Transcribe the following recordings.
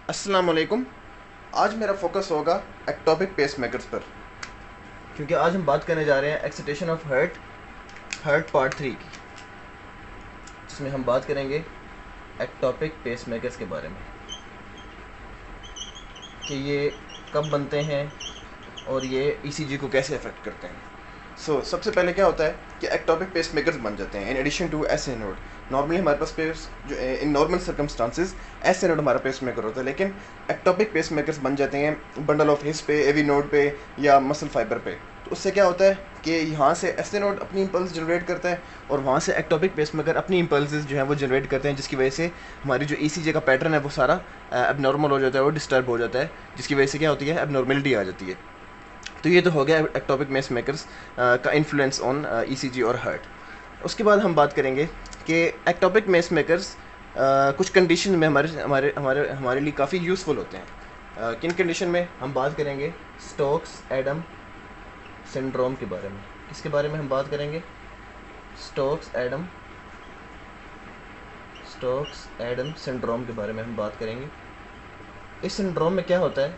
अस्सलाम वालेकुम। आज मेरा फोकस होगा एक्टोपिक पेसमेकर्स पर, क्योंकि आज हम बात करने जा रहे हैं excitation of heart heart part 3 की, जिसमें हम बात करेंगे एक्टोपिक पेसमेकर्स के बारे में कि ये कब बनते हैं और ये ईसीजी को कैसे अफेक्ट करते हैं। सबसे पहले क्या होता है कि एक्टोपिक पेसमेकर्स बन जाते हैं in addition to SA node. Normally हमारे पास पेस जो in normal circumstances SA node हमारा पेसमेकर होता है, लेकिन एक्टोपिक पेसमेकर्स बन जाते हैं बंडल ऑफ हिस पे, एवी नोड पे या मसल फाइबर पे। तो उससे क्या होता है कि यहाँ से एसए नोड अपनी इम्पल्स जनरेट करता है और वहाँ से एक्टोपिक पेसमेकर अपनी इम्पल्सेस जो है वो जनरेट करते हैं, जिसकी वजह से हमारी जो ईसीजी का पैटर्न है वो सारा एबनॉर्मल हो जाता है और डिस्टर्ब हो जाता है, जिसकी वजह से क्या होती है, एबनॉर्मेलिटी आ जाती है। तो ये तो हो गया एक्टोपिक पेसमेकर्स का इन्फ्लुएंस ऑन ईसीजी और हार्ट। उसके बाद हम बात करेंगे कि एक्टोपिक पेसमेकर्स कुछ कंडीशन में हमारे हमारे हमारे हमारे लिए काफ़ी यूज़फुल होते हैं। किन कंडीशन में हम बात करेंगे? स्टोक्स एडम सिंड्रोम के बारे में। किसके बारे में हम बात करेंगे? स्टोक्स एडम सिंड्रोम के बारे में हम बात करेंगे। इस सिंड्रोम में क्या होता है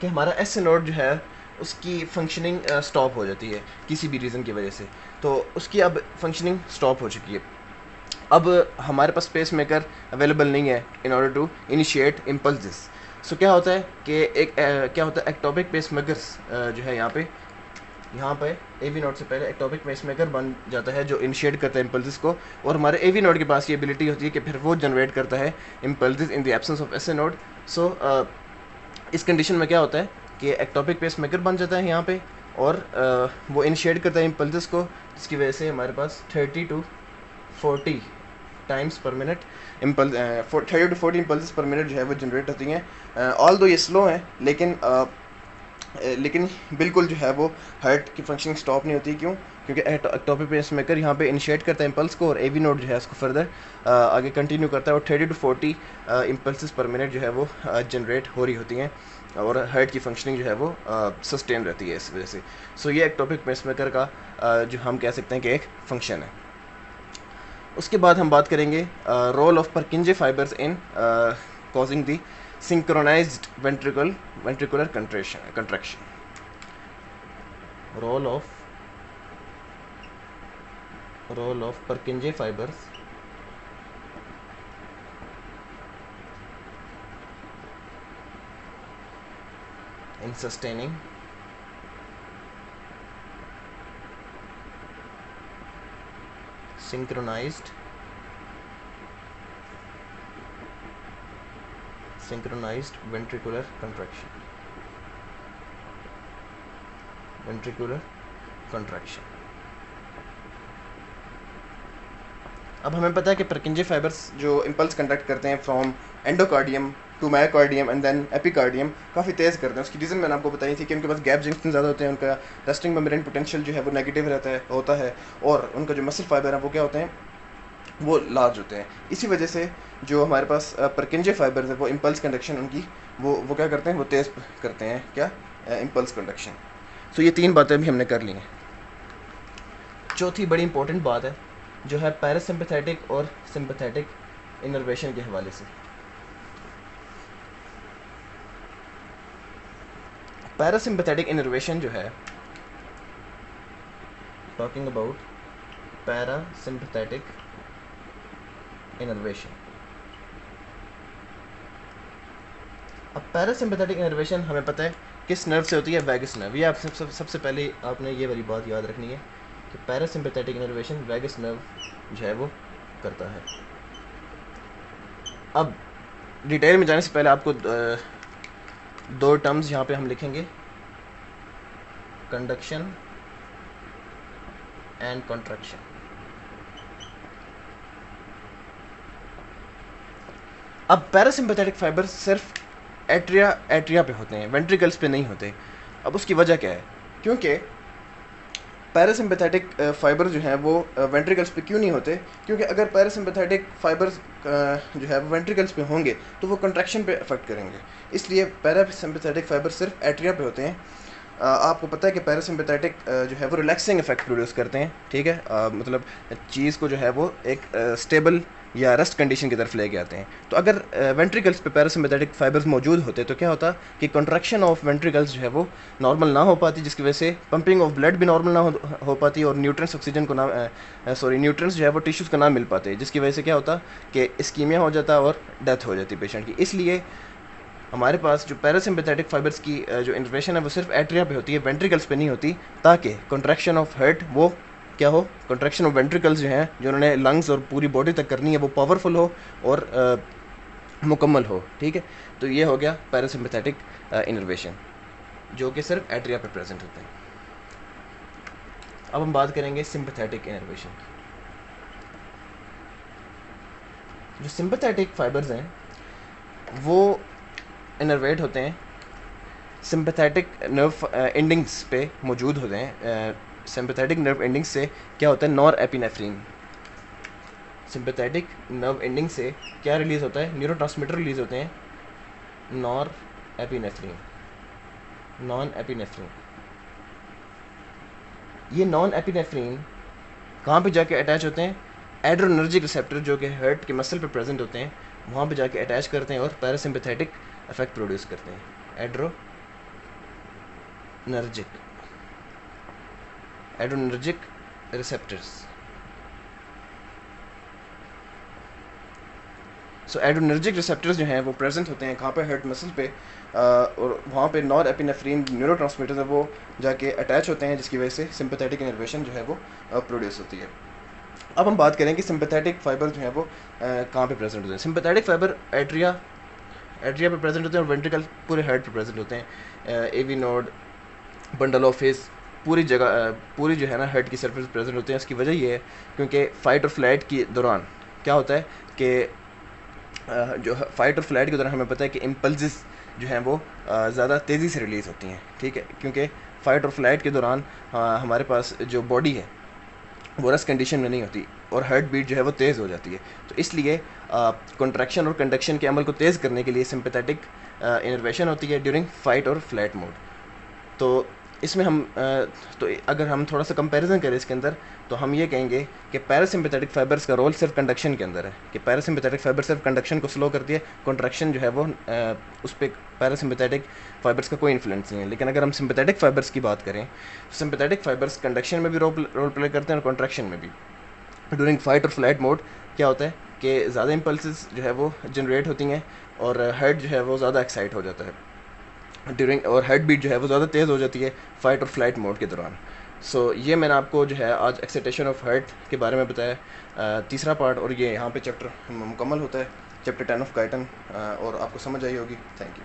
कि हमारा एस नोड जो है उसकी फंक्शनिंग स्टॉप हो जाती है किसी भी रीज़न की वजह से। तो उसकी अब फंक्शनिंग स्टॉप हो चुकी है। अब हमारे पास पेस मेकर अवेलेबल नहीं है in order to initiate impulses. So क्या होता है कि क्या होता है, एक्टोपिक पेस मेकर्स जो है यहाँ पे एवी नोड से पहले एक्टोपिक पेसमेकर बन जाता है जो इनिशिएट करता है इम्पल्सिस को, और हमारे एवी नोड के पास ये एबिलिटी होती है कि फिर वो जनरेट करता है impulses in the absence of S A node. So इस कंडीशन में क्या होता है कि एक्टोपिक पेसमेकर बन जाता है यहाँ पे, और वो इनिशिएट करता है इम्पल्सिस को, जिसकी वजह से हमारे पास 30 to 40 टाइम्स पर मिनट 30 to 40 इम्पल्सिस पर मिनट जो है वो जनरेट होती हैं। ऑल दो ये स्लो हैं, लेकिन बिल्कुल जो है वो हार्ट की फंक्शनिंग स्टॉप नहीं होती। क्यों? क्योंकि एक्टोपिक पेसमेकर यहाँ पे इनिशिएट करता है इम्पल्स को, और एवी नोड जो है उसको फर्दर आगे कंटिन्यू करता है, और 30 to 40 इम्पल्स पर मिनट जो है वो जनरेट हो रही होती हैं, और हार्ट की फंक्शनिंग जो है वो सस्टेन रहती है इस वजह से। सो ये एक्टोपिक पेसमेकर का जो हम कह सकते हैं कि एक फंक्शन है। उसके बाद हम बात करेंगे role of Purkinje fibres in causing the synchronized ventricular contraction. Role of Purkinje fibers in sustaining synchronized ventricular contraction। अब हमें पता है कि परकिंजे फाइबर्स जो इम्पल्स कंडक्ट करते हैं from endocardium to myocardium and then epicardium काफ़ी तेज़ करते हैं। उसकी रीज़न मैंने आपको बताई थी कि उनके पास गैप जंक्शन ज़्यादा होते हैं, उनका रेस्टिंग मेम्ब्रेन पोटेंशियल जो है वो नेगेटिव होता है, और उनका जो मसल फाइबर है वो क्या होते हैं, वो लार्ज होते हैं। इसी वजह से जो हमारे पास परकिंजे फाइबर्स है वो इम्पल्स कंडक्शन उनकी वो क्या करते हैं, वो तेज़ करते हैं, क्या, इम्पल्स कंडक्शन। सो ये तीन बातें भी हमने कर ली हैं। चौथी बड़ी इंपॉर्टेंट बात है जो है पैरासिम्पैथेटिक और सिंपैथेटिक इनर्वेशन के हवाले से। पैरासिम्पैथेटिक इनर्वेशन जो है, टॉकिंग अबाउट पैरासिम्पैथेटिक इनर्वेशन। अब पैरासिम्पैथेटिक इनर्वेशन हमें पता है किस नर्व से होती है, वैगस नर्व। ये आप सबसे पहले आपने ये वाली बात याद रखनी है कि पैरासिम्पैथेटिक इनर्वेशन वैगस नर्व जो है वो करता है। अब डिटेल में जाने से पहले आपको दो टर्म्स यहाँ पे हम लिखेंगे, कंडक्शन एंड कॉन्ट्रैक्शन। अब पैरासिम्पैथेटिक फाइबर्स सिर्फ एट्रिया पे होते हैं, वेंट्रिकल्स पे नहीं होते। अब उसकी वजह क्या है? क्योंकि पैरासिम्पैथेटिक फाइबर जो हैं वो वेंट्रिकल्स पे क्यों नहीं होते? क्योंकि अगर पैरासिम्पैथेटिक फाइबर्स जो है वो वेंट्रिकल्स पे होंगे तो वो कंट्रैक्शन पे अफेक्ट करेंगे, इसलिए पैरासिम्पैथेटिक फाइबर सिर्फ एट्रिया पे होते हैं। आपको पता है कि पैरासिम्पैथेटिक जो है वो रिलैक्सिंग इफेक्ट प्रोड्यूस करते हैं, ठीक है, मतलब चीज़ को जो है वो एक स्टेबल या रेस्ट कंडीशन की तरफ लेके आते हैं। तो अगर वेंट्रिकल्स पे पैरासिम्पैथेटिक फाइबर्स मौजूद होते तो क्या होता कि कंट्रैक्शन ऑफ वेंट्रिकल्स जो है वो नॉर्मल ना हो पाती, जिसकी वजह से पंपिंग ऑफ ब्लड भी नॉर्मल ना हो पाती और न्यूट्रिएंट्स ऑक्सीजन को ना न्यूट्रिएंट्स जो है वो टिश्यूज़ को ना मिल पाते, जिसकी वजह से क्या होता कि इस्कीमिया हो जाता और डेथ हो जाती पेशेंट की। इसलिए हमारे पास जो पैरासिम्पैथेटिक फाइबर्स की जो इन्फॉर्मेशन है वो सिर्फ एट्रिया पे होती है, वेंट्रिकल्स पे नहीं होती, ताकि कंट्रैक्शन ऑफ हार्ट वो क्या हो, कंट्रैक्शन ऑफ वेंट्रिकल्स जो हैं जो उन्होंने लंग्स और पूरी बॉडी तक करनी है वो पावरफुल हो और मुकम्मल हो। ठीक है, तो ये हो गया पैरासिम्पैथेटिक इनर्वेशन जो कि सिर्फ एट्रिया पे प्रेजेंट होते हैं। अब हम बात करेंगे सिंपैथेटिक इनर्वेशन की। जो सिंपैथेटिक फाइबर्स हैं वो इनर्वेट होते हैं सिंपैथेटिक नर्व एंडिंग्स पे मौजूद होते हैं। सिंपैथेटिक नर्व एंडिंग्स से क्या होता है, nor epinephrine. Sympathetic nerve ending से क्या रिलीज़ होता है, न्यूरोट्रांसमीटर रिलीज़ होते हैं, नॉर एपिनेफ्रीन, नॉन एपिनेफ्रीन। ये नॉन एपिनेफ्रीन कहाँ पे जाके अटैच होते हैं, एड्रोनर्जिक रिसेप्टर जो कि हार्ट के मसल पे प्रेजेंट होते हैं वहाँ पे जाके अटैच करते हैं और पैरासिम्पैथेटिक इफेक्ट प्रोड्यूस करते हैं, एड्रोनर्जिक रिसेप्टर्स। सो एड्रोनर्जिक रिसेप्टर्स जो हैं वो प्रेजेंट होते हैं कहाँ पे, हार्ट मसल पे, और वहाँ पे नॉर एपिनेफ्रीन न्यूरोट्रांसमीटर है वो जाके अटैच होते हैं, जिसकी वजह से सिंपैथेटिक इनर्वेशन जो है वो प्रोड्यूस होती है। अब हम बात करें कि सिंपैथेटिक फाइबर जो है वो कहाँ पे प्रेजेंट होते हैं। सिंपैथेटिक फाइबर एट्रिया पे प्रेजेंट होते हैं और वेंट्रिकल पूरे हार्ट पे प्रेजेंट होते हैं। AV node, bundle of His, पूरी जगह पूरी जो है ना हार्ट की सरफेस प्रेजेंट होते हैं। इसकी वजह ये है क्योंकि फाइट और फ्लाइट के दौरान क्या होता है कि जो फाइट और फ्लाइट के दौरान हमें पता है कि इम्पल्सेस जो हैं वो ज़्यादा तेज़ी से रिलीज़ होती हैं। ठीक है, क्योंकि फ़ाइट और फ्लाइट के दौरान हमारे पास जो बॉडी है वो रेस्ट कंडीशन में नहीं होती और हार्ट बीट जो है वो तेज़ हो जाती है। तो इसलिए कॉन्ट्रैक्शन और कंडक्शन के अमल को तेज़ करने के लिए सिंपैथेटिक इनर्वेशन होती है ड्यूरिंग फाइट और फ्लाइट मोड। तो इसमें हम तो अगर हम थोड़ा सा कंपैरिजन करें इसके अंदर तो हम ये कहेंगे कि पैरासिम्पैथेटिक फाइबर्स का रोल सिर्फ कंडक्शन के अंदर है, कि पैरासिम्पैथेटिक फाइबर सिर्फ कंडक्शन को स्लो करती है, कॉन्ट्रैक्शन जो है वो उस पर पैरासिम्पैथेटिक फाइबर्स का कोई इन्फ्लुएंस नहीं है। लेकिन अगर हम सिम्पैथेटिक फाइबर्स की बात करें तो सिम्पैथेटिक फाइबर्स कंडक्शन में भी रोल प्ले करते हैं और कॉन्ट्रैक्शन में भी। ड्यूरिंग फाइट और फ्लाइट मोड क्या होता है कि ज़्यादा इम्पल्सेस जो है वो जनरेट होती हैं और हार्ट जो है वो ज़्यादा एक्साइट हो जाता है ड्यूरिंग, और हार्ट बीट जो है वो ज़्यादा तेज़ हो जाती है फाइट और फ्लाइट मोड के दौरान। सो ये मैंने आपको जो है आज एक्साइटेशन ऑफ हार्ट के बारे में बताया, तीसरा पार्ट, और ये यहाँ पे चैप्टर मुकम्मल होता है, चैप्टर 10 ऑफ गाइटन, और आपको समझ आई होगी। Thank you.